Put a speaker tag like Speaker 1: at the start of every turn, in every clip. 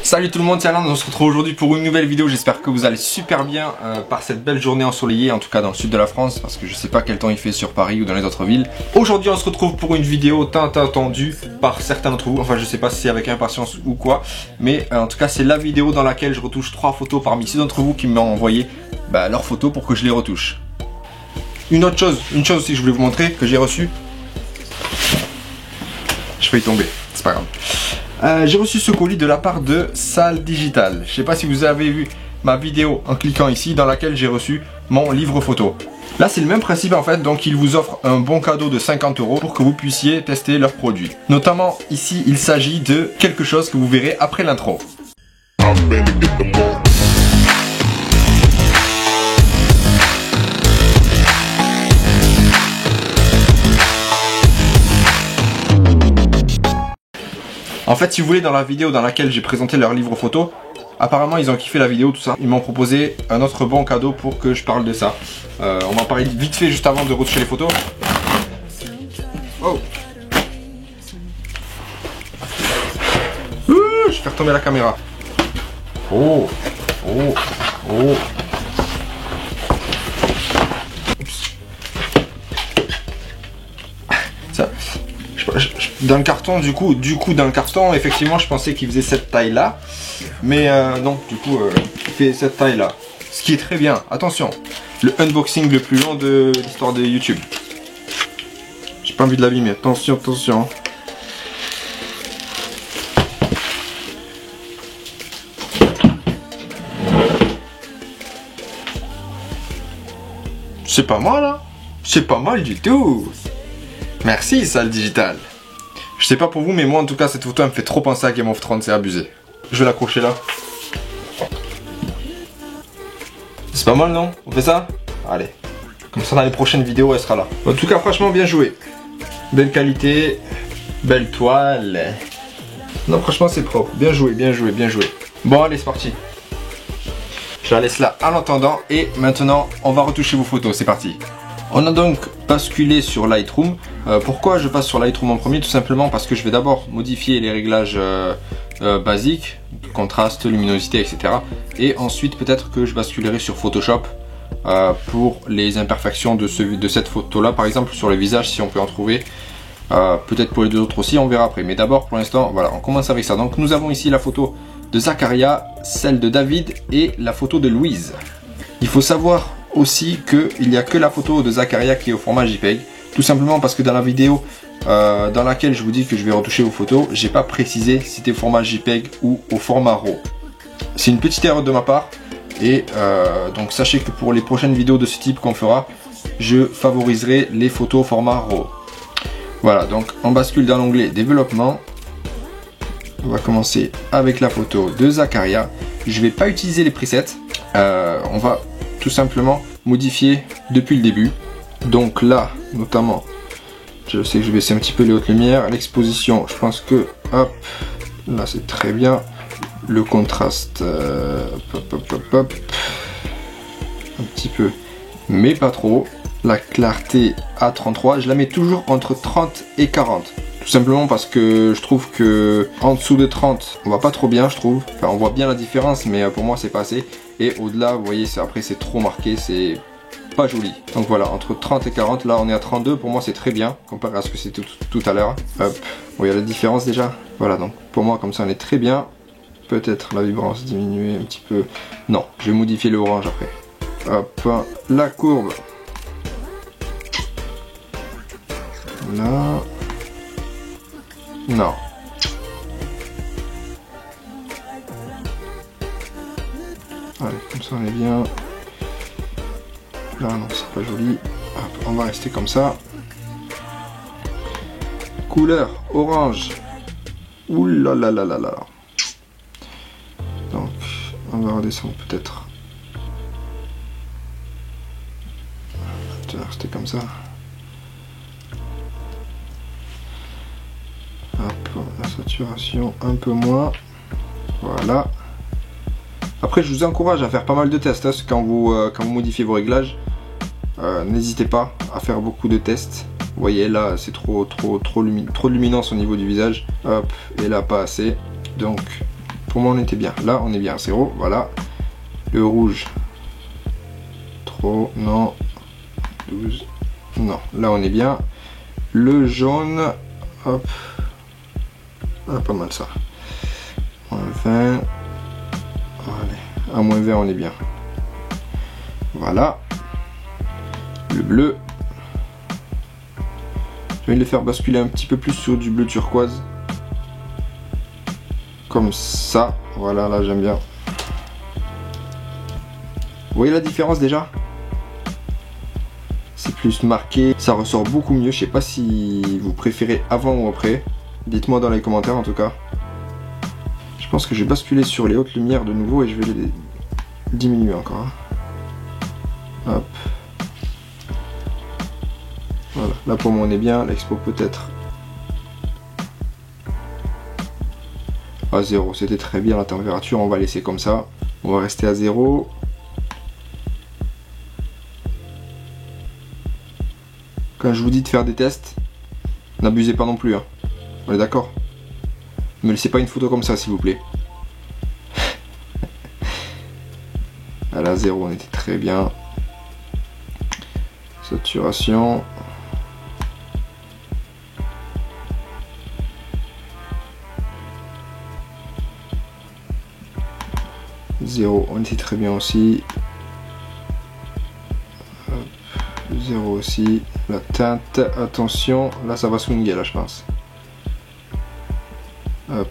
Speaker 1: Salut tout le monde, c'est Alain, on se retrouve aujourd'hui pour une nouvelle vidéo. J'espère que vous allez super bien par cette belle journée ensoleillée, en tout cas dans le sud de la France, parce que je sais pas quel temps il fait sur Paris ou dans les autres villes. Aujourd'hui on se retrouve pour une vidéo tant attendue par certains d'entre vous, enfin je sais pas si c'est avec impatience ou quoi, mais en tout cas c'est la vidéo dans laquelle je retouche 3 photos parmi 6 d'entre vous qui m'ont envoyé leurs photos pour que je les retouche. Une chose aussi que je voulais vous montrer, que j'ai reçue. Je vais y tomber, c'est pas grave. J'ai reçu ce colis de la part de Salle Digital. Je sais pas si vous avez vu ma vidéo en cliquant ici dans laquelle j'ai reçu mon livre photo. Là c'est le même principe en fait, donc ils vous offrent un bon cadeau de 50 € pour que vous puissiez tester leurs produits. Notamment ici il s'agit de quelque chose que vous verrez après l'intro. En fait, si vous voulez, dans la vidéo dans laquelle j'ai présenté leur livre photo, apparemment ils ont kiffé la vidéo, tout ça. Ils m'ont proposé un autre bon cadeau pour que je parle de ça. On va en parler vite fait juste avant de retoucher les photos. Oh. Je vais faire tomber la caméra. Oh. Oh. Oh. Ça. Dans le carton, du coup dans le carton, effectivement, je pensais qu'il faisait cette taille-là, mais non, du coup, il fait cette taille-là, ce qui est très bien. Attention, le unboxing le plus long de l'histoire de YouTube. J'ai pas envie de l'abîmer. Attention, attention. C'est pas mal, hein? C'est pas mal du tout. Merci, Salle Digital. Je sais pas pour vous, mais moi en tout cas cette photo elle me fait trop penser à Game of Thrones, c'est abusé. Je vais l'accrocher là. C'est pas mal non? On fait ça? Allez. Comme ça dans les prochaines vidéos elle sera là. En tout cas franchement bien joué. Belle qualité. Belle toile. Non franchement c'est propre. Bien joué, bien joué, bien joué. Bon allez c'est parti. Je la laisse là en attendant et maintenant on va retoucher vos photos, c'est parti. On a donc basculé sur Lightroom. Pourquoi je passe sur Lightroom en premier? Tout simplement parce que je vais d'abord modifier les réglages basiques, contraste, luminosité, etc. Et ensuite peut-être que je basculerai sur Photoshop pour les imperfections de cette photo-là. Par exemple sur le visage si on peut en trouver. Peut-être pour les deux autres aussi, on verra après. Mais d'abord pour l'instant, voilà, on commence avec ça. Donc nous avons ici la photo de Zacharia, celle de David et la photo de Louise. Il faut savoir aussi qu'il n'y a que la photo de Zacharia qui est au format JPEG, tout simplement parce que dans la vidéo dans laquelle je vous dis que je vais retoucher vos photos, j'ai pas précisé si c'était au format JPEG ou au format RAW. C'est une petite erreur de ma part et donc sachez que pour les prochaines vidéos de ce type qu'on fera, je favoriserai les photos au format RAW. Voilà, donc on bascule dans l'onglet développement. On va commencer avec la photo de Zacharia. Je vais pas utiliser les presets, on va tout simplement modifier depuis le début. Donc là notamment je sais que je vais baisser un petit peu les hautes lumières, l'exposition je pense que hop là c'est très bien, le contraste un petit peu mais pas trop, la clarté à 33 je la mets toujours entre 30 et 40 tout simplement parce que je trouve que en dessous de 30 on voit pas trop bien, je trouve, enfin on voit bien la différence mais pour moi c'est pas assez. Et au-delà, vous voyez, après c'est trop marqué, c'est pas joli. Donc voilà, entre 30 et 40, là on est à 32, pour moi c'est très bien, comparé à ce que c'était tout à l'heure. Hop, vous voyez la différence déjà? Voilà, donc pour moi comme ça on est très bien. Peut-être la vibrance diminuer un petit peu. Non, je vais modifier le orange après. Hop, la courbe. Là. Non. Allez, comme ça on est bien. Là non, c'est pas joli. Hop, on va rester comme ça. Couleur orange. Ouh là là là là là. Donc, on va redescendre peut-être. On va rester comme ça. Hop, la saturation un peu moins. Voilà. Après, je vous encourage à faire pas mal de tests hein, quand vous modifiez vos réglages. N'hésitez pas à faire beaucoup de tests. Vous voyez là, c'est trop de luminance au niveau du visage. Hop, et là pas assez. Donc Pour moi on était bien. Là on est bien à 0, voilà. Le rouge. Trop, non. 12. Non, là on est bien. Le jaune. Hop. Ah, pas mal ça. Moins 20. Allez. À moins 20 on est bien. Voilà. Le bleu. Je vais le faire basculer un petit peu plus sur du bleu turquoise. Comme ça. Voilà, là j'aime bien. Vous voyez la différence déjà? C'est plus marqué, ça ressort beaucoup mieux. Je sais pas si vous préférez avant ou après. Dites-moi dans les commentaires en tout cas. Je pense que je vais basculer sur les hautes lumières de nouveau et je vais les diminuer encore. Hop. Voilà, là pour moi on est bien. L'expo peut-être à 0. C'était très bien la température, on va laisser comme ça. On va rester à 0. Quand je vous dis de faire des tests, n'abusez pas non plus, hein. On est d'accord? Ne me laissez pas une photo comme ça, s'il vous plaît. À la 0, on était très bien. Saturation. Zéro, on était très bien aussi. 0 aussi. La teinte, attention, là ça va swinguer là je pense. Hop.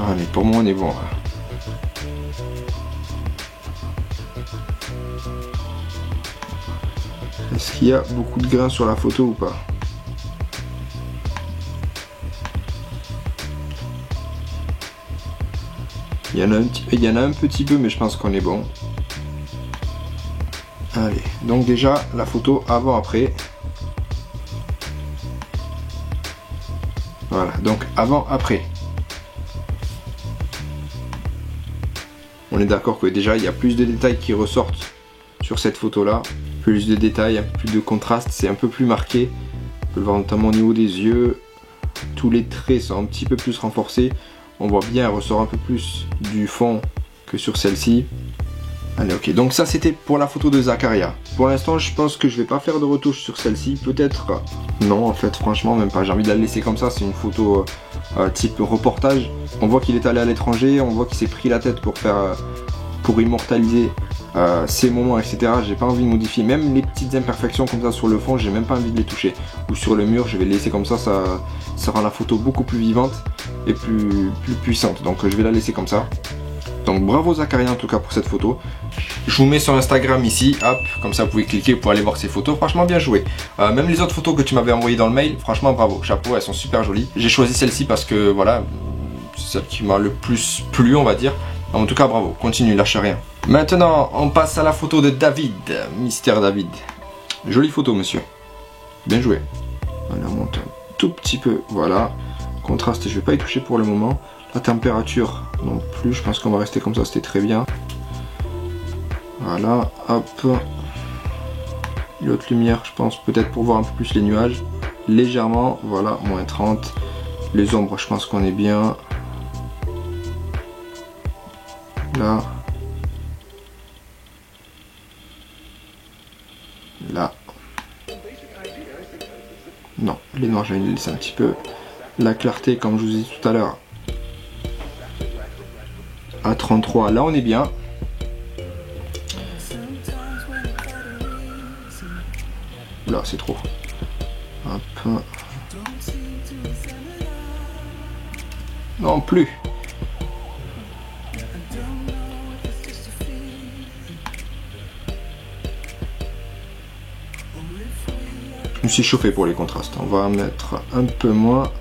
Speaker 1: Allez, pour moi on est bon là. Est-ce qu'il y a beaucoup de grains sur la photo ou pas? Il y en a un petit peu, mais je pense qu'on est bon. Allez, donc déjà la photo avant-après. Voilà, donc avant-après. On est d'accord que déjà il y a plus de détails qui ressortent sur cette photo là. Plus de détails, plus de contraste, c'est un peu plus marqué. On peut le voir notamment au niveau des yeux. Tous les traits sont un petit peu plus renforcés. On voit bien, elle ressort un peu plus du fond que sur celle-ci. Allez, ok, donc ça c'était pour la photo de Zakaria. Pour l'instant je pense que je vais pas faire de retouche sur celle-ci. Peut-être non, en fait franchement même pas. J'ai envie de la laisser comme ça, c'est une photo type reportage. On voit qu'il est allé à l'étranger, on voit qu'il s'est pris la tête pour faire pour immortaliser ces moments, etc. J'ai pas envie de modifier, même les petites imperfections comme ça sur le fond, j'ai même pas envie de les toucher. Ou sur le mur, je vais les laisser comme ça, ça rend la photo beaucoup plus vivante et plus puissante. Donc je vais la laisser comme ça. Donc bravo Zakaria en tout cas pour cette photo. Je vous mets sur Instagram ici, hop, comme ça vous pouvez cliquer pour aller voir ces photos. Franchement bien joué. Même les autres photos que tu m'avais envoyées dans le mail, franchement bravo, chapeau, elles sont super jolies. J'ai choisi celle-ci parce que voilà, c'est celle qui m'a le plus plu on va dire. En tout cas bravo, continue, lâche rien. Maintenant on passe à la photo de David, Mister David. Jolie photo monsieur, bien joué. On la monte un tout petit peu, voilà. Contraste, je vais pas y toucher pour le moment. La température non plus, je pense qu'on va rester comme ça, c'était très bien. Voilà, hop. L'autre lumière, je pense peut-être pour voir un peu plus les nuages. Légèrement, voilà, moins 30. Les ombres, je pense qu'on est bien. Là. Là. Non, les noirs, je vais les laisser un petit peu. La clarté, comme je vous ai dit tout à l'heure, à 33, là on est bien. Là c'est trop. Hop. Non plus. Je me suis chauffé pour les contrastes. On va mettre un peu moins.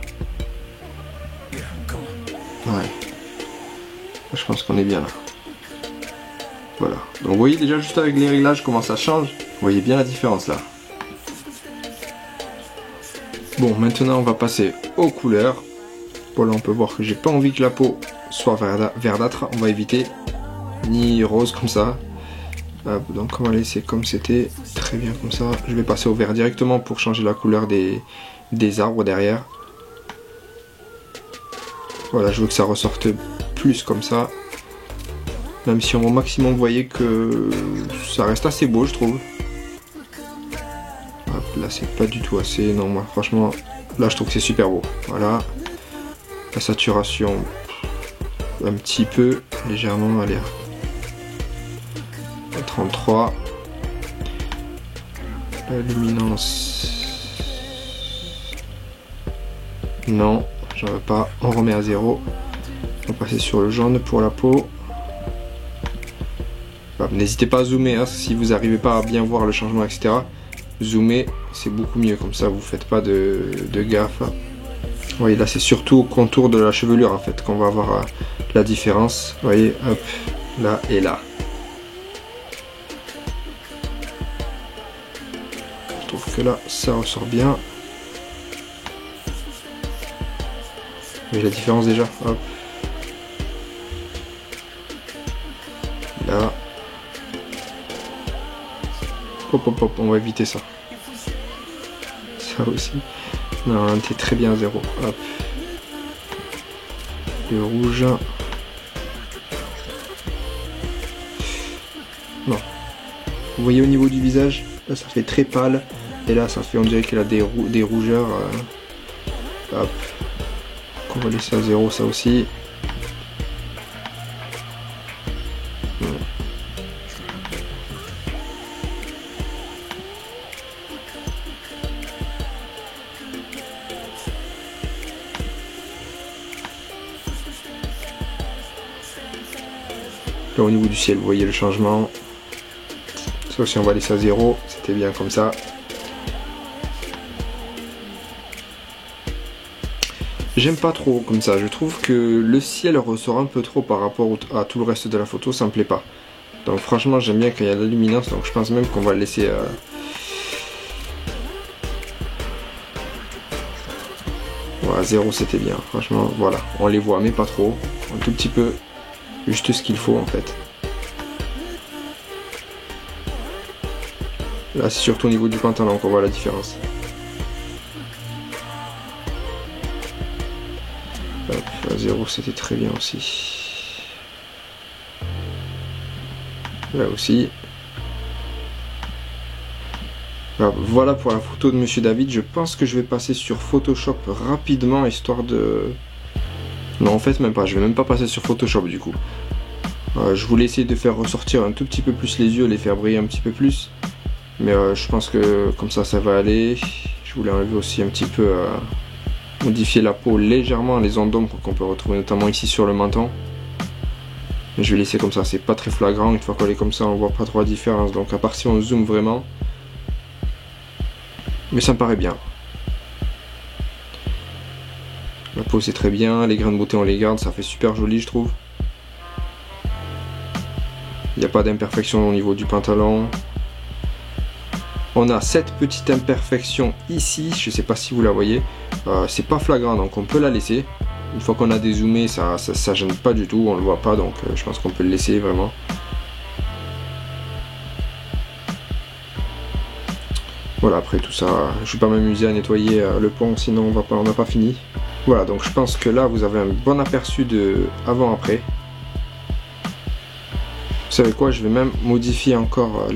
Speaker 1: Ouais. Je pense qu'on est bien là. Voilà, donc vous voyez déjà juste avec les réglages comment ça change. Vous voyez bien la différence là. Bon, maintenant on va passer aux couleurs. Voilà, on peut voir que j'ai pas envie que la peau soit verdâtre. On va éviter, ni rose comme ça. Hop, donc on va laisser comme c'était, très bien comme ça. Je vais passer au vert directement pour changer la couleur des arbres derrière. Voilà, je veux que ça ressorte plus comme ça. Même si au maximum vous voyez que ça reste assez beau, je trouve. Hop, là c'est pas du tout assez, non moi franchement, là je trouve que c'est super beau. Voilà, la saturation un petit peu, légèrement, allez, 33. La luminance, non, j'en veux pas, on remet à 0. On va passer sur le jaune pour la peau. N'hésitez pas à zoomer hein, si vous n'arrivez pas à bien voir le changement, etc. Zoomer, c'est beaucoup mieux, comme ça vous faites pas de gaffe. Vous voyez là c'est surtout au contour de la chevelure en fait qu'on va avoir la différence. Vous voyez, hop, là et là. Je trouve que là ça ressort bien. Vous voyez la différence déjà, hop. Là. Hop hop hop, on va éviter ça. Ça aussi. Non, t'es très bien à 0. Hop. Le rouge. Non. Vous voyez au niveau du visage, là ça fait très pâle. Et là ça fait, on dirait qu'elle a des rougeurs. Hop. Donc on va laisser à 0 ça aussi. Là au niveau du ciel, vous voyez le changement. Ça aussi on va laisser à 0, c'était bien comme ça. J'aime pas trop comme ça, je trouve que le ciel ressort un peu trop par rapport à tout le reste de la photo, ça me plaît pas. Donc franchement j'aime bien quand il y a de la luminance, donc je pense même qu'on va le laisser... Voilà, 0 c'était bien, franchement voilà, on les voit mais pas trop, un tout petit peu. Juste ce qu'il faut en fait. Là c'est surtout au niveau du pantalon qu'on voit la différence. Hop, à 0 c'était très bien aussi. Là aussi. Voilà pour la photo de Monsieur David. Je pense que je vais passer sur Photoshop rapidement histoire de... Non en fait même pas, je vais même pas passer sur Photoshop du coup. Je voulais essayer de faire ressortir un tout petit peu plus les yeux, les faire briller un petit peu plus. Mais je pense que comme ça va aller. Je voulais enlever aussi un petit peu, modifier la peau légèrement, les ondes d'ombre qu'on peut retrouver notamment ici sur le menton. Mais je vais laisser comme ça, c'est pas très flagrant, une fois qu'on est comme ça on voit pas trop la différence. Donc à part si on zoome vraiment. Mais ça me paraît bien. La peau c'est très bien, les grains de beauté on les garde, ça fait super joli je trouve. Il n'y a pas d'imperfection au niveau du pantalon. On a cette petite imperfection ici, je ne sais pas si vous la voyez. C'est pas flagrant donc on peut la laisser. Une fois qu'on a dézoomé, ça gêne pas du tout, on le voit pas donc je pense qu'on peut le laisser vraiment. Voilà, après tout ça, je vais pas m'amuser à nettoyer le pont, sinon on n'a pas fini. Voilà, donc je pense que là vous avez un bon aperçu de avant-après. Vous savez quoi, je vais même modifier encore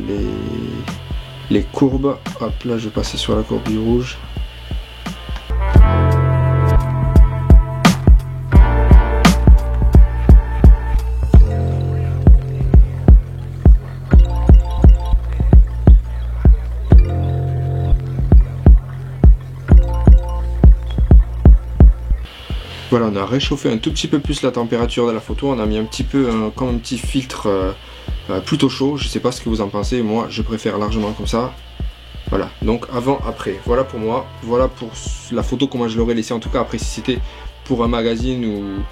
Speaker 1: les courbes. Hop, là je vais passer sur la courbe du rouge. Voilà, on a réchauffé un tout petit peu plus la température de la photo, on a mis un petit peu comme un petit filtre plutôt chaud, je sais pas ce que vous en pensez, moi je préfère largement comme ça. Voilà, donc avant, après, voilà pour moi, voilà pour la photo comment je l'aurais laissé, en tout cas après si c'était pour un magazine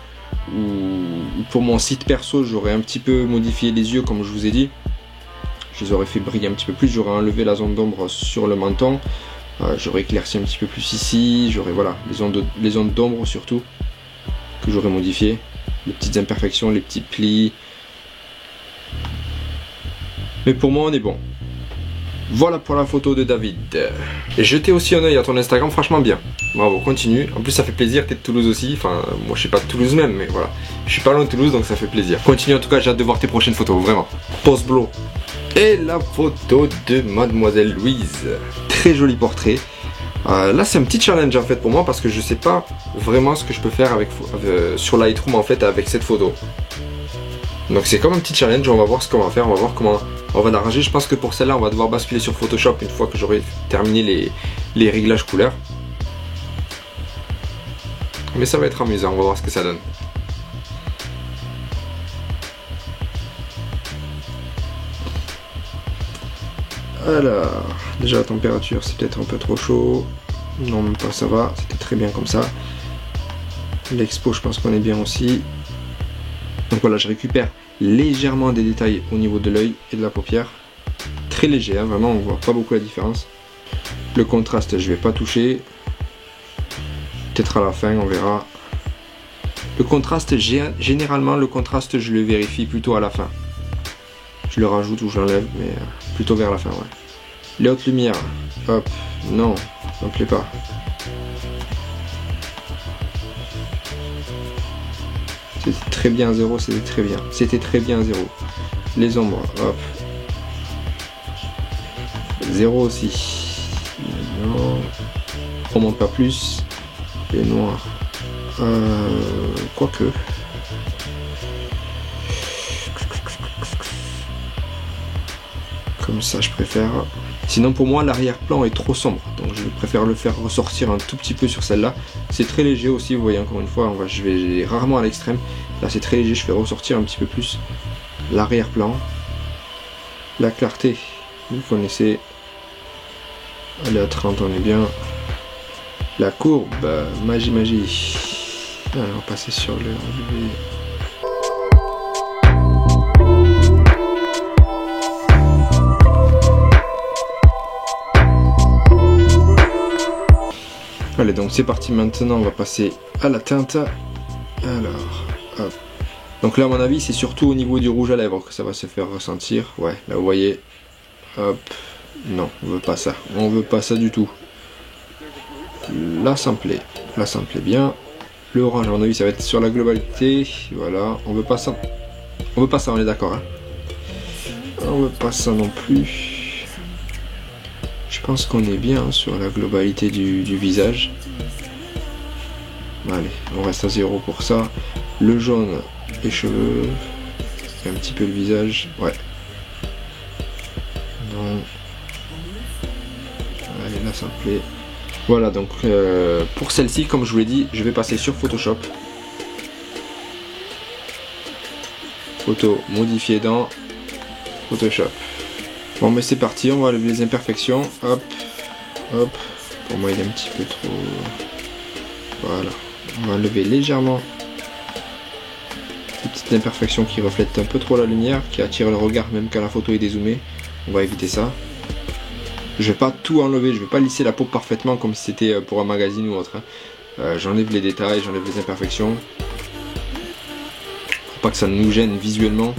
Speaker 2: Ou pour mon site perso, j'aurais un petit peu modifié les yeux comme je vous ai dit. Je les aurais fait briller un petit peu plus, j'aurais enlevé la zone d'ombre sur le menton. J'aurais éclairci un petit peu plus ici, j'aurais voilà, les zones d'ombre surtout, que j'aurais modifié. Les petites imperfections, les petits plis. Mais pour moi on est bon. Voilà pour la photo de David. Et jetez aussi un oeil à ton Instagram, franchement bien. Bravo, continue. En plus ça fait plaisir, t'es de Toulouse aussi. Enfin, moi je suis pas de Toulouse même, mais voilà. Je suis pas loin de Toulouse donc ça fait plaisir. Continue en tout cas, j'ai hâte de voir tes prochaines photos, vraiment. Pose blow. Et la photo de Mademoiselle Louise. Très joli portrait. Là c'est un petit challenge en fait pour moi parce que je sais pas vraiment ce que je peux faire sur Lightroom en fait avec cette photo. Donc c'est comme un petit challenge, on va voir ce qu'on va faire, on va voir comment on va l'arranger. Je pense que pour celle-là on va devoir basculer sur Photoshop une fois que j'aurai terminé les réglages couleurs. Mais ça va être amusant, on va voir ce que ça donne. Alors, déjà la température c'est peut-être un peu trop chaud. Non même pas, ça va, c'était très bien comme ça. L'expo je pense qu'on est bien aussi. Donc voilà, je récupère légèrement des détails au niveau de l'œil et de la paupière. Très léger, hein, vraiment on voit pas beaucoup la différence. Le contraste je vais pas toucher. Peut-être à la fin on verra. Le contraste, généralement le contraste je le vérifie plutôt à la fin. Je le rajoute ou je l'enlève, mais plutôt vers la fin, ouais. Les hautes lumières, hop, non, ça me plaît pas. C'était très bien à 0, c'était très bien. C'était très bien à 0. Les ombres, hop. 0 aussi. Non. On monte pas plus. Les noirs. Quoique. Comme ça je préfère. Sinon pour moi l'arrière-plan est trop sombre, donc je préfère le faire ressortir un tout petit peu sur celle-là. C'est très léger aussi, vous voyez encore une fois, je vais rarement à l'extrême. Là c'est très léger, je fais ressortir un petit peu plus l'arrière-plan. La clarté, vous connaissez. Elle est à 30, on est bien. La courbe, magie. Alors, on va passer sur le... Allez, donc c'est parti, maintenant on va passer à la teinte. Alors, hop. Donc là à mon avis c'est surtout au niveau du rouge à lèvres que ça va se faire ressentir. Ouais, là vous voyez, hop, non, on veut pas ça, on veut pas ça du tout. Là ça me plaît bien. Le orange à mon avis ça va être sur la globalité, voilà, on veut pas ça. On veut pas ça, on est d'accord, hein. On veut pas ça non plus. Je pense qu'on est bien sur la globalité du visage. Allez, on reste à 0 pour ça. Le jaune, les cheveux, et un petit peu le visage, ouais. Non. Allez, là ça me plaît. Voilà, donc pour celle-ci, comme je vous l'ai dit, je vais passer sur Photoshop. Photo modifiée dans Photoshop. Bon mais c'est parti, on va enlever les imperfections, hop, hop, pour moi il est un petit peu trop, voilà, on va enlever légèrement ces petites imperfections qui reflètent un peu trop la lumière, qui attirent le regard même quand la photo est dézoomée, on va éviter ça. Je vais pas tout enlever, je vais pas lisser la peau parfaitement comme si c'était pour un magazine ou autre, hein. J'enlève les détails, j'enlève les imperfections, pour pas que ça nous gêne visuellement.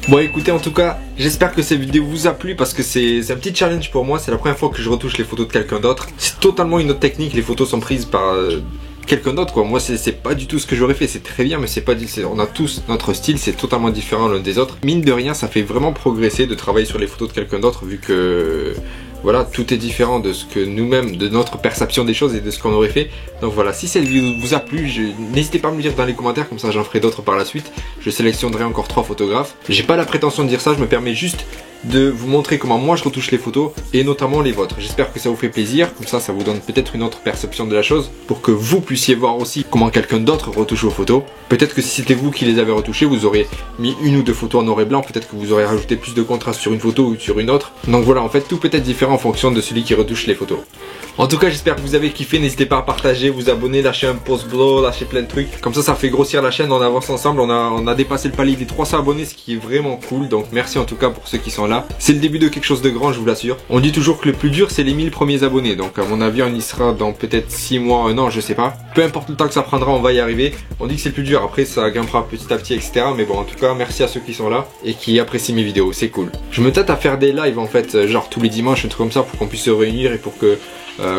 Speaker 2: Bon écoutez, en tout cas j'espère que cette vidéo vous a plu parce que c'est un petit challenge pour moi. C'est la première fois que je retouche les photos de quelqu'un d'autre. C'est totalement une autre technique, les photos sont prises par quelqu'un d'autre quoi. Moi c'est pas du tout ce que j'aurais fait, c'est très bien mais c'est pas on a tous notre style, c'est totalement différent l'un des autres. Mine de rien ça fait vraiment progresser de travailler sur les photos de quelqu'un d'autre vu que voilà, tout est différent de ce que nous-mêmes, de notre perception des choses et de ce qu'on aurait fait. Donc voilà, si cette vidéo vous a plu, n'hésitez pas à me le dire dans les commentaires, comme ça j'en ferai d'autres par la suite. Je sélectionnerai encore 3 photographes. J'ai pas la prétention de dire ça, je me permets juste de vous montrer comment moi je retouche les photos et notamment les vôtres. J'espère que ça vous fait plaisir, comme ça vous donne peut-être une autre perception de la chose pour que vous puissiez voir aussi comment quelqu'un d'autre retouche vos photos. Peut-être que si c'était vous qui les avez retouchées, vous aurez mis une ou deux photos en noir et blanc, peut-être que vous aurez rajouté plus de contraste sur une photo ou sur une autre. Donc voilà, en fait tout peut être différent en fonction de celui qui retouche les photos. En tout cas, j'espère que vous avez kiffé, n'hésitez pas à partager, vous abonner, lâcher un pouce bleu, lâcher plein de trucs. Comme ça fait grossir la chaîne, on avance ensemble, on a dépassé le palier des 300 abonnés, ce qui est vraiment cool. Donc merci en tout cas pour ceux qui sont là. C'est le début de quelque chose de grand, je vous l'assure. On dit toujours que le plus dur, c'est les 1000 premiers abonnés. Donc à mon avis, on y sera dans peut-être 6 mois, 1 an, je sais pas. Peu importe le temps que ça prendra, on va y arriver. On dit que c'est le plus dur, après ça grimpera petit à petit, etc. Mais bon, en tout cas, merci à ceux qui sont là et qui apprécient mes vidéos, c'est cool. Je me tâte à faire des lives en fait, genre tous les dimanches, un truc comme ça, pour qu'on puisse se réunir et pour que...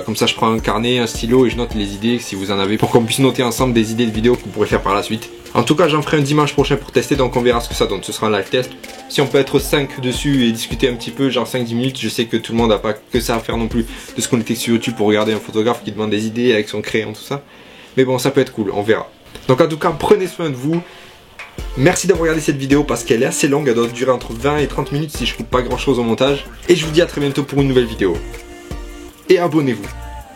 Speaker 2: comme ça je prends un carnet, un stylo et je note les idées si vous en avez pour qu'on puisse noter ensemble des idées de vidéos qu'on pourrait faire par la suite. En tout cas j'en ferai un dimanche prochain pour tester, donc on verra ce que ça donne, ce sera un live test. Si on peut être 5 dessus et discuter un petit peu, genre 5-10 minutes, je sais que tout le monde n'a pas que ça à faire non plus de se connecter sur YouTube pour regarder un photographe qui demande des idées avec son crayon, tout ça. Mais bon, ça peut être cool, on verra. Donc en tout cas, prenez soin de vous. Merci d'avoir regardé cette vidéo parce qu'elle est assez longue, elle doit durer entre 20 et 30 minutes si je coupe pas grand chose au montage. Et je vous dis à très bientôt pour une nouvelle vidéo. Et abonnez-vous.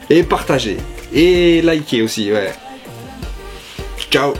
Speaker 2: Et partagez. Et likez aussi, ouais. Ciao.